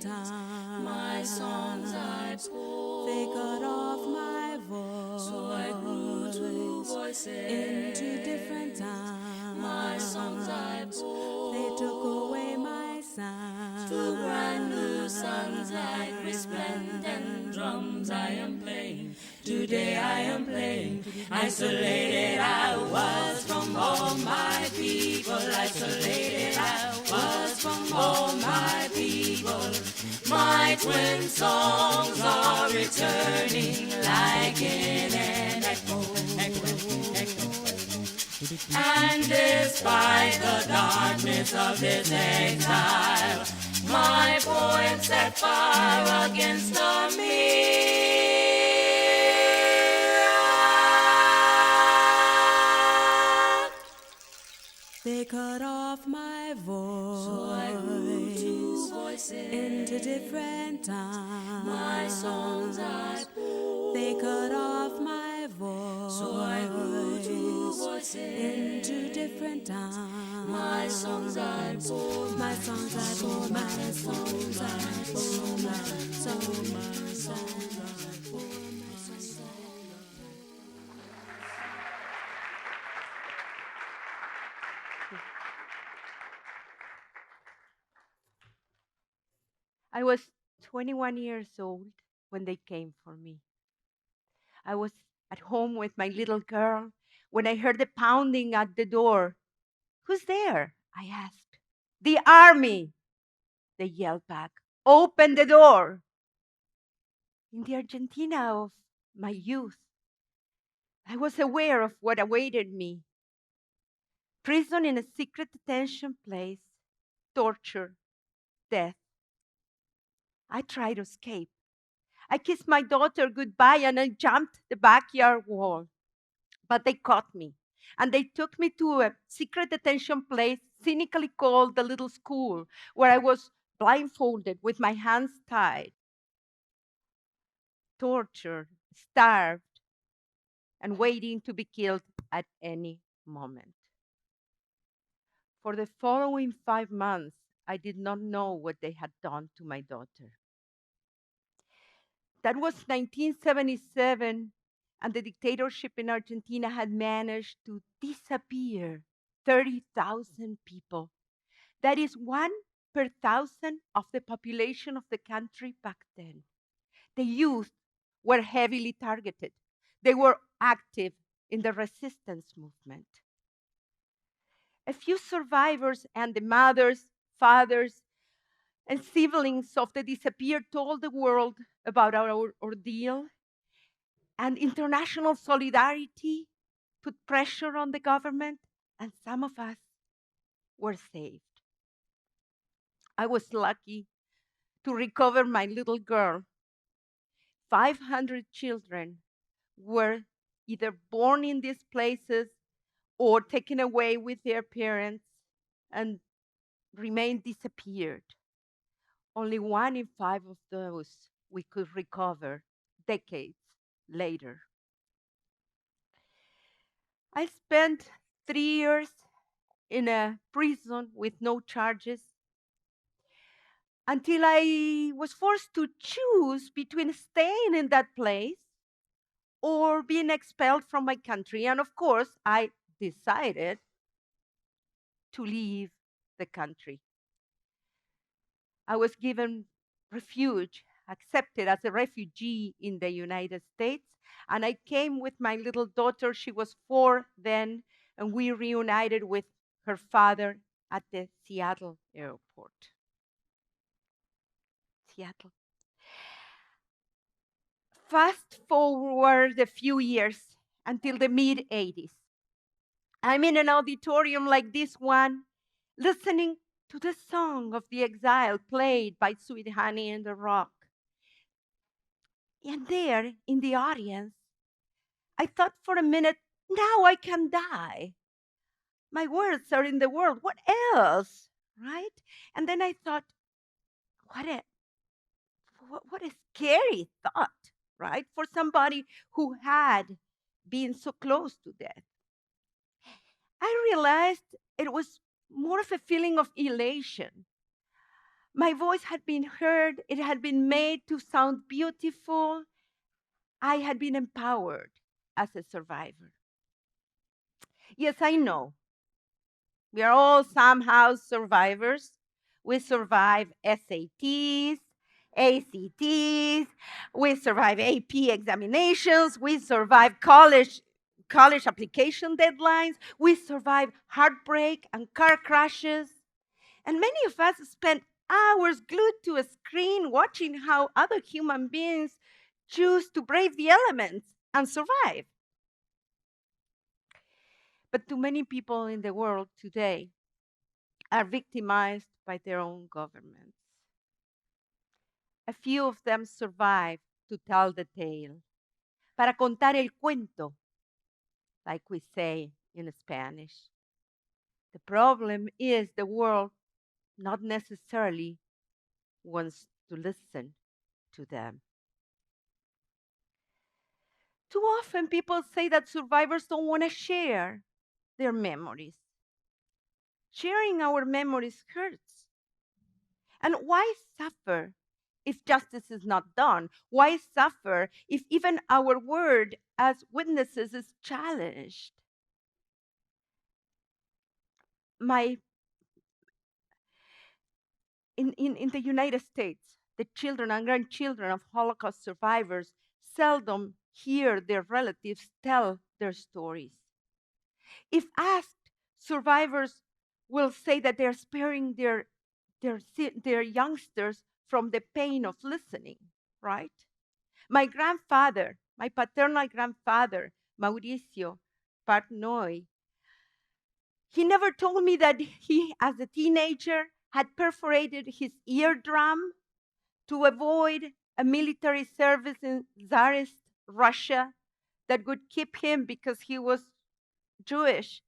time. My songs I poured. They cut off my voice. So I grew two voices into different times. My songs I poured. They took away my sound. Two brand new songs like resplendent drums I am playing. Today I am playing. Isolated I was from all my people. Isolated I was from all my people. My twin songs are returning like in an echo. And despite the darkness of this exile, my poems set fire against the mirror. They cut off my voice. So I grew two voices into different times. My songs I poured. They cut off my voice. So I grew two voices into different times. My songs I poured. My songs I poured. My songs I poured. My songs I poured. I was 21 years old when they came for me. I was at home with my little girl when I heard the pounding at the door. Who's there? I asked. The army, they yelled back. Open the door. In the Argentina of my youth, I was aware of what awaited me. Prison in a secret detention place, torture, death. I tried to escape. I kissed my daughter goodbye and I jumped the backyard wall. But they caught me and they took me to a secret detention place cynically called the little school, where I was blindfolded with my hands tied, tortured, starved, and waiting to be killed at any moment. For the following 5 months, I did not know what they had done to my daughter. That was 1977, and the dictatorship in Argentina had managed to disappear 30,000 people. That is 1 per 1,000 of the population of the country back then. The youth were heavily targeted. They were active in the resistance movement. A few survivors and the mothers, fathers, and siblings of the disappeared told the world about our ordeal, and international solidarity put pressure on the government, and some of us were saved. I was lucky to recover my little girl. 500 children were either born in these places or taken away with their parents and remained disappeared. Only 1 in 5 of those we could recover decades later. I spent 3 years in a prison with no charges until I was forced to choose between staying in that place or being expelled from my country. And of course, I decided to leave the country. I was given refuge, accepted as a refugee in the United States, and I came with my little daughter. She was 4 then, and we reunited with her father at the Seattle airport. Seattle. Fast forward a few years until the mid-'80s. I'm in an auditorium like this one, listening to the song of the Exile played by Sweet Honey and the Rock. And there in the audience, I thought for a minute, now I can die. My words are in the world. What else? Right? And then I thought, what a scary thought, right? For somebody who had been so close to death. I realized it was more of a feeling of elation. My voice had been heard, it had been made to sound beautiful. I had been empowered as a survivor. Yes, I know. We are all somehow survivors. We survive SATs, ACTs, we survive AP examinations, we survive college application deadlines, we survive heartbreak and car crashes. And many of us spend hours glued to a screen watching how other human beings choose to brave the elements and survive. But too many people in the world today are victimized by their own governments. A few of them survive to tell the tale, para contar el cuento, like we say in Spanish. The problem is the world not necessarily wants to listen to them. Too often people say that survivors don't want to share their memories. Sharing our memories hurts. And why suffer if justice is not done? Why suffer if even our word as witnesses is challenged? My in the United States, the children and grandchildren of Holocaust survivors seldom hear their relatives tell their stories. If asked, survivors will say that they're sparing their youngsters from the pain of listening, right? My grandfather, my paternal grandfather, Mauricio Partnoy, he never told me that he, as a teenager, had perforated his eardrum to avoid a military service in Tsarist Russia that would keep him, because he was Jewish,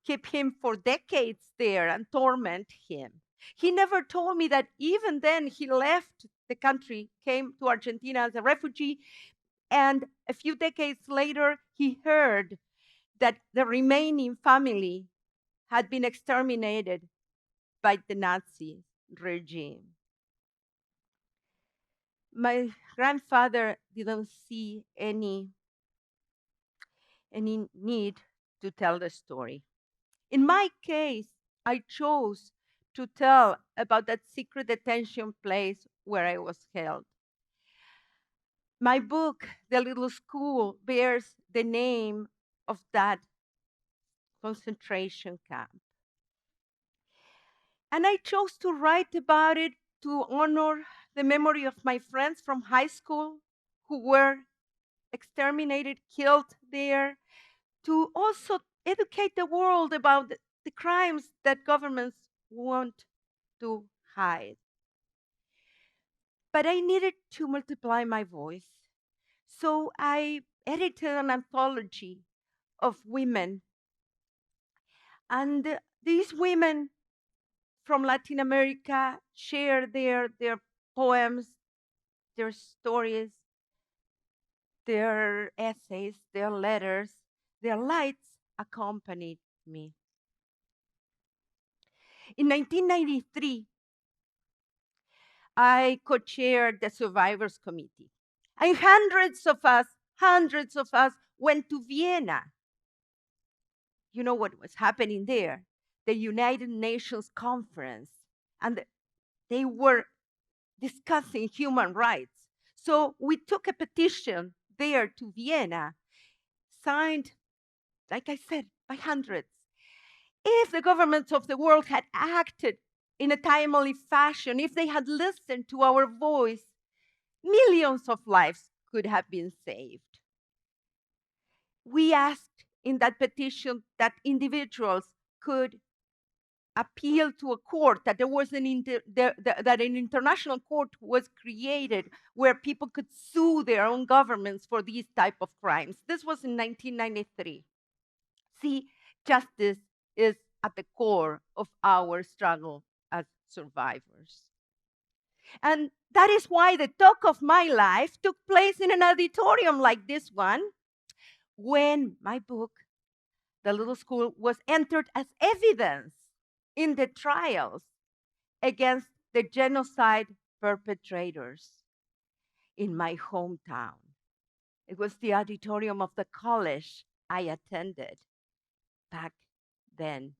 keep him for decades there and torment him. He never told me that even then he left the country, came to Argentina as a refugee, and a few decades later he heard that the remaining family had been exterminated by the Nazi regime. My grandfather didn't see any need to tell the story. In my case, I chose to tell about that secret detention place where I was held. My book, The Little School, bears the name of that concentration camp. And I chose to write about it to honor the memory of my friends from high school who were exterminated, killed there, to also educate the world about the crimes that governments want to hide. But I needed to multiply my voice. So I edited an anthology of women. And these women from Latin America share their poems, their stories, their essays, their letters. Their lights accompanied me. In 1993, I co-chaired the Survivors Committee. And hundreds of us went to Vienna. You know what was happening there? The United Nations Conference. And they were discussing human rights. So we took a petition there to Vienna, signed, like I said, by hundreds. If the governments of the world had acted in a timely fashion, if they had listened to our voice, millions of lives could have been saved. We asked in that petition that individuals could appeal to a court, that there was that an international court was created where people could sue their own governments for these type of crimes. This was in 1993. See, justice is at the core of our struggle as survivors. And that is why the talk of my life took place in an auditorium like this one, when my book, The Little School, was entered as evidence in the trials against the genocide perpetrators in my hometown. It was the auditorium of the college I attended back then.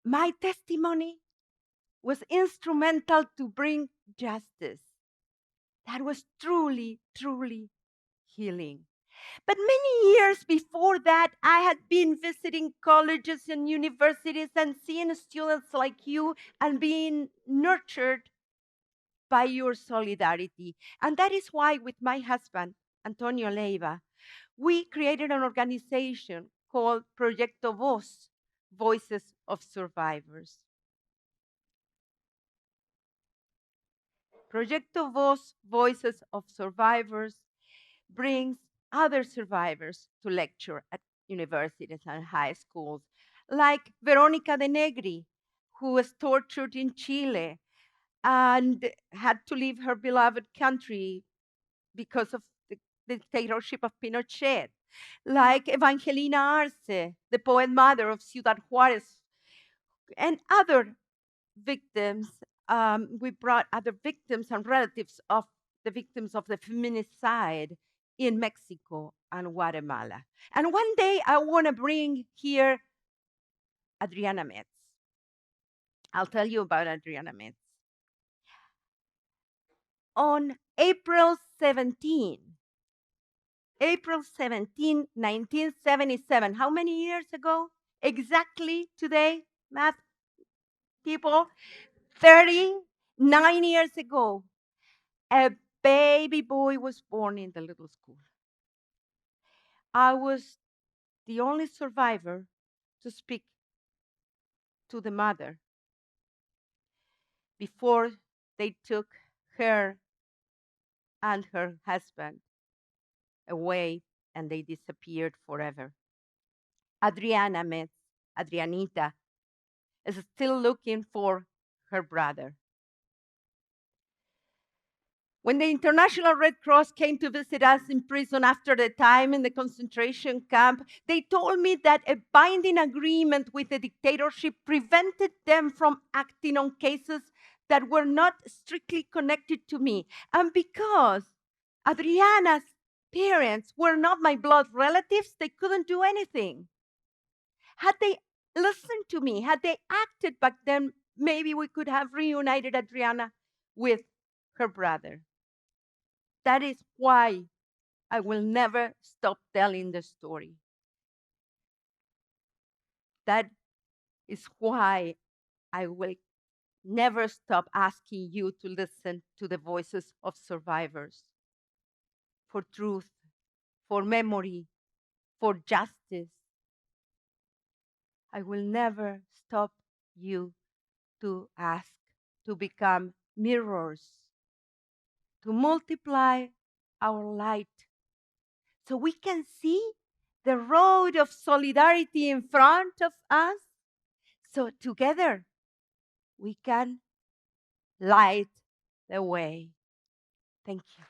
My testimony was instrumental to bring justice. That was truly, truly healing. But many years before that, I had been visiting colleges and universities and seeing students like you and being nurtured by your solidarity. And that is why, with my husband, Antonio Leiva, we created an organization called Proyecto Voz, Voices of Survivors. Proyecto Voz, Voices of Survivors, brings other survivors to lecture at universities and high schools, like Veronica de Negri, who was tortured in Chile and had to leave her beloved country because of the dictatorship of Pinochet, like Evangelina Arce, the poet mother of Ciudad Juarez, and other victims. We brought other victims and relatives of the victims of the feminicide in Mexico and Guatemala. And one day I want to bring here Adriana Metz. I'll tell you about Adriana Metz. On April 17, 1977, how many years ago? Exactly today, math people, 39 years ago, a baby boy was born in the little school. I was the only survivor to speak to the mother before they took her and her husband away and they disappeared forever. Adriana Metz, Adrianita, is still looking for her brother. When the International Red Cross came to visit us in prison after the time in the concentration camp, they told me that a binding agreement with the dictatorship prevented them from acting on cases that were not strictly connected to me. And because Adriana's parents were not my blood relatives, they couldn't do anything. Had they listened to me, had they acted back then, maybe we could have reunited Adriana with her brother. That is why I will never stop telling the story. That is why I will never stop asking you to listen to the voices of survivors for truth, for memory, for justice. I will never stop you to ask to become mirrors, to multiply our light so we can see the road of solidarity in front of us. So together we can light the way. Thank you.